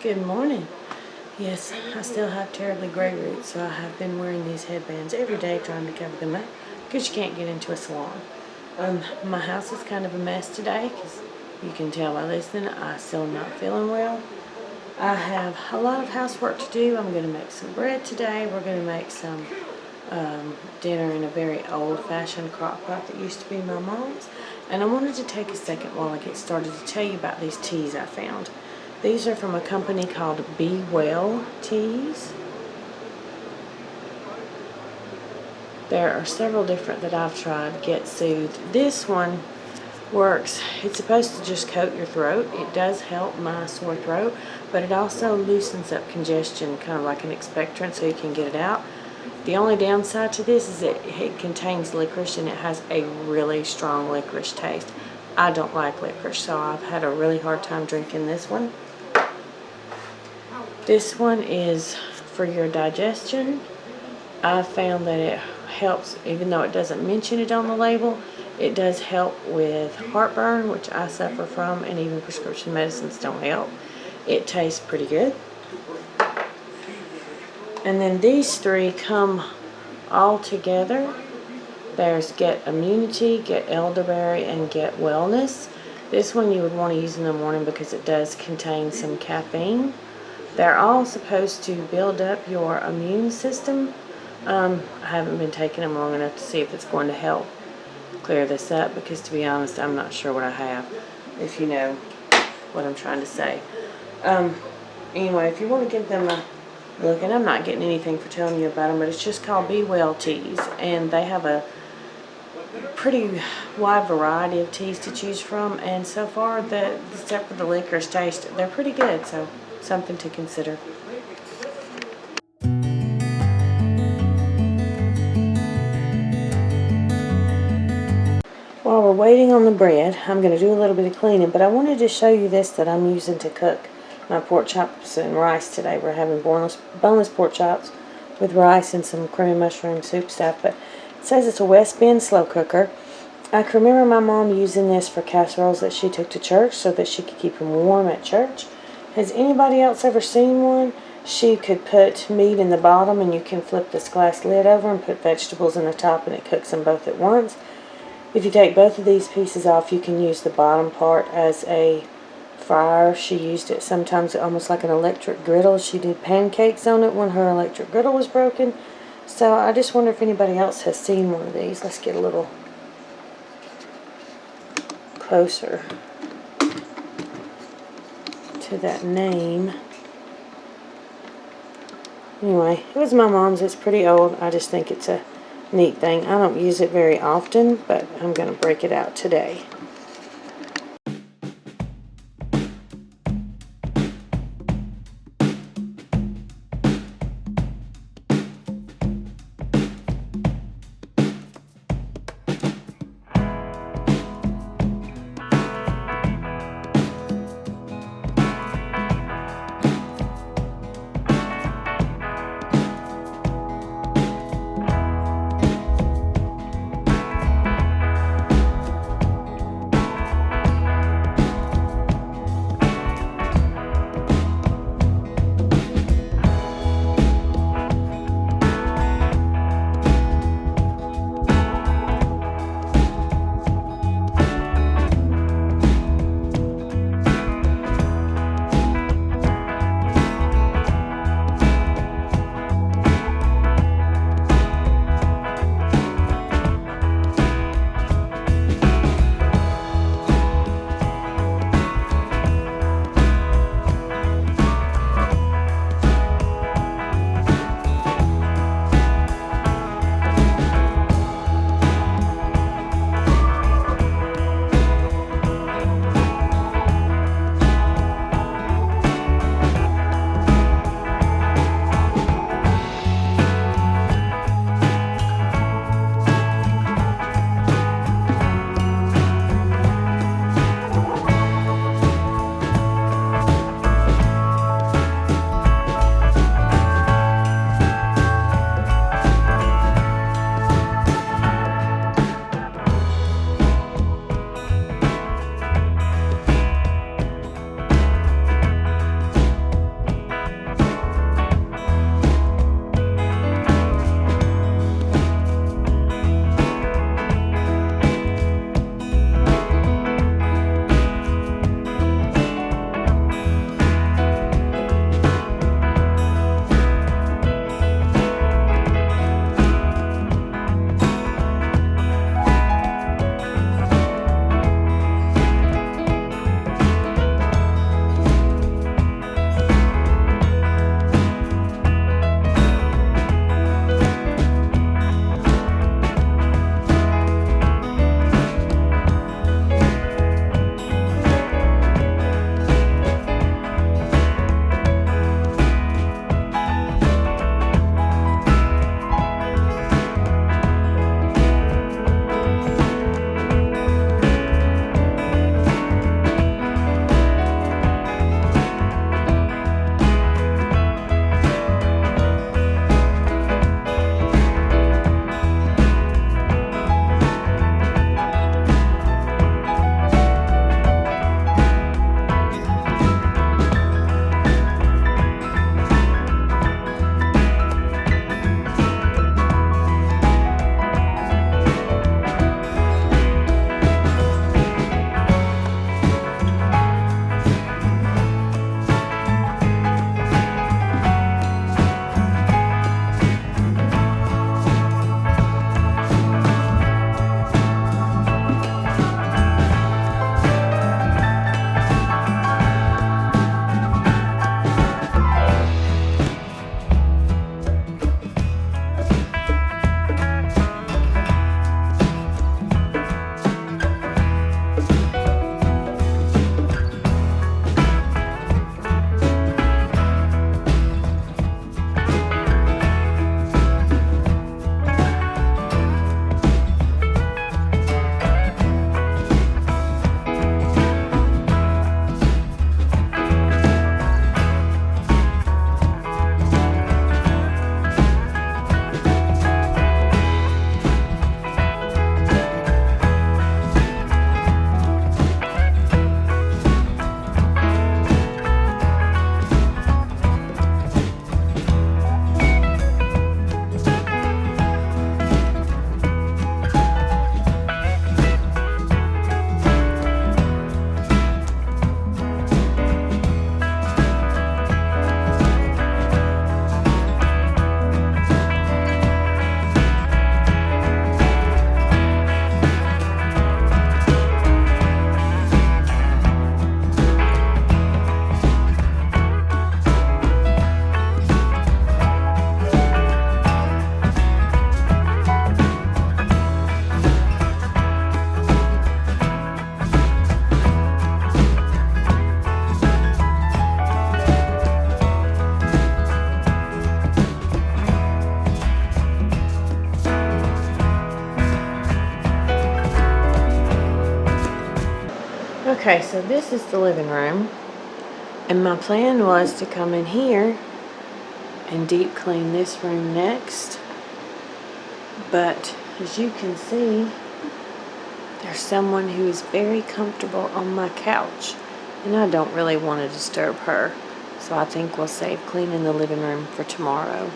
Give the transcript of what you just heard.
Good morning. Yes, I still have terribly gray roots, so I have been wearing these headbands every day trying to cover them up because you can't get into a salon. My house is kind of a mess today because you can tell by listening, I'm still not feeling well. I have a lot of housework to do. I'm going to make some bread today. We're going to make some dinner in a very old-fashioned crock pot that used to be my mom's. And I wanted to take a second while I get started to tell you about these teas I found. These are from a company called Be Well Teas. There are several different that I've tried. Get Soothed. This one works. It's supposed to just coat your throat. It does help my sore throat, but it also loosens up congestion, kind of like an expectorant, so you can get it out. The only downside to this is that it contains licorice and it has a really strong licorice taste. I don't like licorice, so I've had a really hard time drinking this one. This one is for your digestion. I found that it helps, even though it doesn't mention it on the label, it does help with heartburn, which I suffer from, and even prescription medicines don't help. It tastes pretty good. And then these three come all together. There's Get Immunity, Get Elderberry, and Get Wellness. This one you would want to use in the morning because it does contain some caffeine. They're all supposed to build up your immune system. I haven't been taking them long enough to see if it's going to help clear this up because, to be honest, I'm not sure what I have, if you know what I'm trying to say. Anyway, if you want to give them a look, and I'm not getting anything for telling you about them, but it's just called Be Well Teas, and they have a pretty wide variety of teas to choose from, and so far, except for the licorice taste, they're pretty good, so something to consider. While we're waiting on the bread, I'm going to do a little bit of cleaning, but I wanted to show you this that I'm using to cook my pork chops and rice today. We're having boneless pork chops with rice and some cream mushroom soup stuff, but it says it's a West Bend slow cooker. I can remember my mom using this for casseroles that she took to church so that she could keep them warm at church. Has anybody else ever seen one? She could put meat in the bottom and you can flip this glass lid over and put vegetables in the top and it cooks them both at once. If you take both of these pieces off, you can use the bottom part as a fryer. She used it sometimes almost like an electric griddle. She did pancakes on it when her electric griddle was broken. So I just wonder if anybody else has seen one of these. Let's get a little closer to that name. Anyway, it was my mom's. It's pretty old. I just think it's a neat thing. I don't use it very often, but I'm going to break it out today. Okay, so this is the living room. And my plan was to come in here and deep clean this room next. But as you can see, there's someone who is very comfortable on my couch. And I don't really want to disturb her. So I think we'll save cleaning the living room for tomorrow.